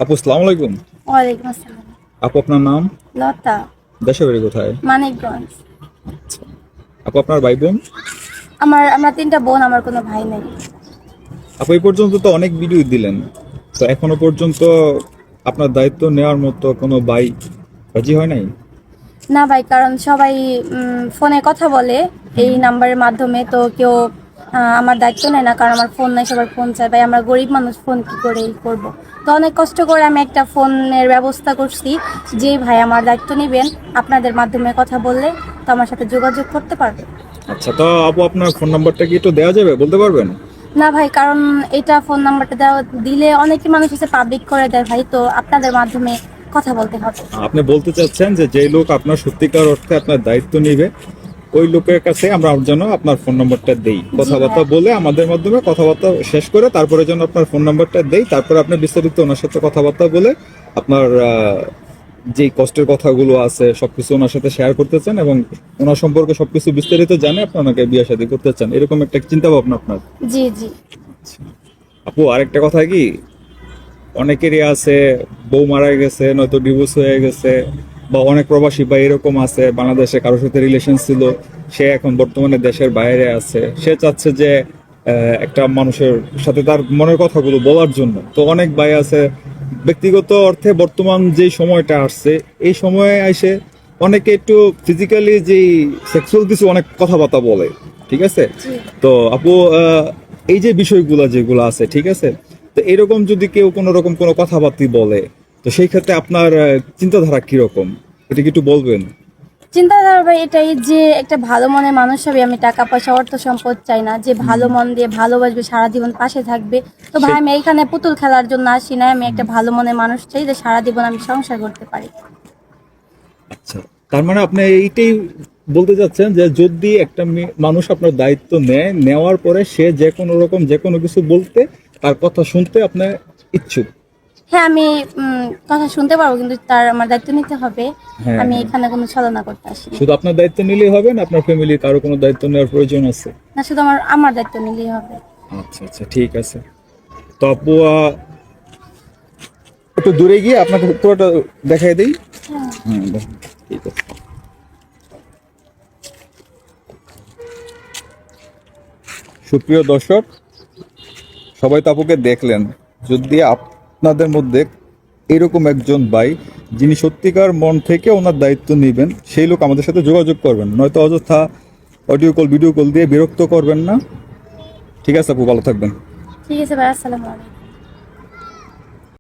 আপু আসসালামু আলাইকুম। ওয়ালাইকুম আসসালাম। আপু আপনার নাম? লতা। দেশের বাড়ি কোথায়? মানিকগঞ্জ। আচ্ছা। আপু আপনার ভাই বোন? আমরা তিনটা বোন, আমার কোনো ভাই নেই। আপু এই পর্যন্ত তো অনেক ভিডিও দিলেন, তো এখনো পর্যন্ত আপনার দায়িত্ব নেওয়ার মতো কোনো ভাই রাজি হয় নাই? না ভাই, কারণ সবাই ফোনে কথা বলে এই নাম্বারের মাধ্যমে, তো কেউ আমার দায়িত্ব নেয় না, কারণ আমার ফোন নাই, সবার ফোন চাই। ভাই আমরা গরিব মানুষ, ফোন কি করে করব। তো অনেক কষ্ট করে আমি একটা ফোনের ব্যবস্থা করছি, যে ভাই আমার দায়িত্ব নেবেন, আপনাদের মাধ্যমে কথা বললে তো আমার সাথে যোগাযোগ করতে পারবে। আচ্ছা, তো আপু আপনার ফোন নাম্বারটা কি একটু দেওয়া যাবে, বলতে পারবেন? না ভাই, কারণ এটা ফোন নাম্বারটা দিলে অনেকে মানুষ এসে পাবলিক করে দেয় ভাই, তো আপনাদের মাধ্যমে কথা বলতে হবে। আপনি বলতে চাচ্ছেন যে যেই লোক আপনার সত্যিকার অর্থে আপনার দায়িত্ব নিবে ওই লোকের কাছে আমরা যেন আপনার ফোন নাম্বারটা দেই, কথাবার্তা বলে আমাদের মাধ্যমে কথাবার্তা শেষ করে তারপরে যেন আপনার ফোন নাম্বারটা দেই, তারপরে আপনি বিস্তারিত ওনার সাথে কথাবার্তা বলে আপনার যে কষ্টের কথাগুলো আছে সবকিছু ওনার সাথে শেয়ার করতে চান এবং ওনার সম্পর্কে সবকিছু বিস্তারিত জানে আপনি ওনাকে বিয়ে শাদী করতে চান, এরকম একটা চিন্তা ভাবনা আপনার? জি জি। আপু আরেকটা কথা কি, অনেকেরই আছে বউ মারা গেছে, নয়তো ডিভোর্স হয়ে গেছে, বা অনেক প্রবাসী বা এরকম আছে বাংলাদেশে কারোর সাথে রিলেশন ছিল, সে এখন বর্তমানে দেশের বাইরে আছে, সে চাচ্ছে যে একটা মানুষের সাথে তার মনের কথাগুলো বলার জন্য। তো অনেক ভাই আছে ব্যক্তিগত অর্থে বর্তমান যে সময়টা আসছে এই সময়ে এসে অনেকে একটু ফিজিক্যালি যে সেক্সুয়াল কিছু অনেক কথাবার্তা বলে, ঠিক আছে? তো আপু এই যে বিষয়গুলো যেগুলো আছে, ঠিক আছে, তো এরকম যদি কেউ কোনো রকম কোনো কথাবার্তা বলে, তো সেই ক্ষেত্রে আপনার চিন্তাধারা কিরকম, এটা কি একটু বলবেন? চিন্তাধারা ভাই এটাই, যে একটা ভালো মনের মানুষ হবে। আমি টাকা পয়সা অর্থ সম্পদ চাই না, যে ভালো মন দিয়ে ভালোবাসবে, সারা জীবন পাশে থাকবে। তো ভাই আমি এইখানে পুতুল খেলার জন্য আসি না, আমি একটা ভালো মনের মানুষ চাই, যে সারা জীবন আমি সংসার করতে পারি। আচ্ছা, তার মানে আপনি এইটাই বলতে চাচ্ছেন যে যদি একটা মানুষ আপনার দায়িত্ব নেয়, নেওয়ার পরে সে যে কোনো রকম যে কোনো কিছু বলতে, তার কথা শুনতে আপনি ইচ্ছুক? হ্যাঁ, আমি কথা শুনতে পারবো, কিন্তু তার আমার দায়িত্ব নিতে হবে। হ্যাঁ, আমি হ্যাঁ। এখানে কোনো ছলনা করতে আসি না। শুধু আপনার দায়িত্ব নিলেই হবে না, আপনার ফ্যামিলি কারো কোনো দায়িত্ব নেওয়ার প্রয়োজন আছে? না, শুধু আমার দায়িত্ব নিলেই হবে। আচ্ছা আচ্ছা, ঠিক আছে। তো আপু একটু দূরে গিয়ে আপনাকে পুরোটা দেখাই দিই। হ্যাঁ দেখুন, ঠিক আছে। সুপ্রিয় দর্শক, সবাই তো আপুকে দেখলেন। যদি আপনাদের মধ্যে এরকম একজন ভাই যিনি সত্যিকার মন থেকে ওনার দায়িত্ব নেবেন, সেই লোক আমাদের সাথে যোগাযোগ করবেন, নয়তো অযথা অডিও কল ভিডিও কল দিয়ে বিরক্ত করবেন না। ঠিক আছে আপু, ভালো থাকবেন। ঠিক আছে ভাই, আসসালামু আলাইকুম।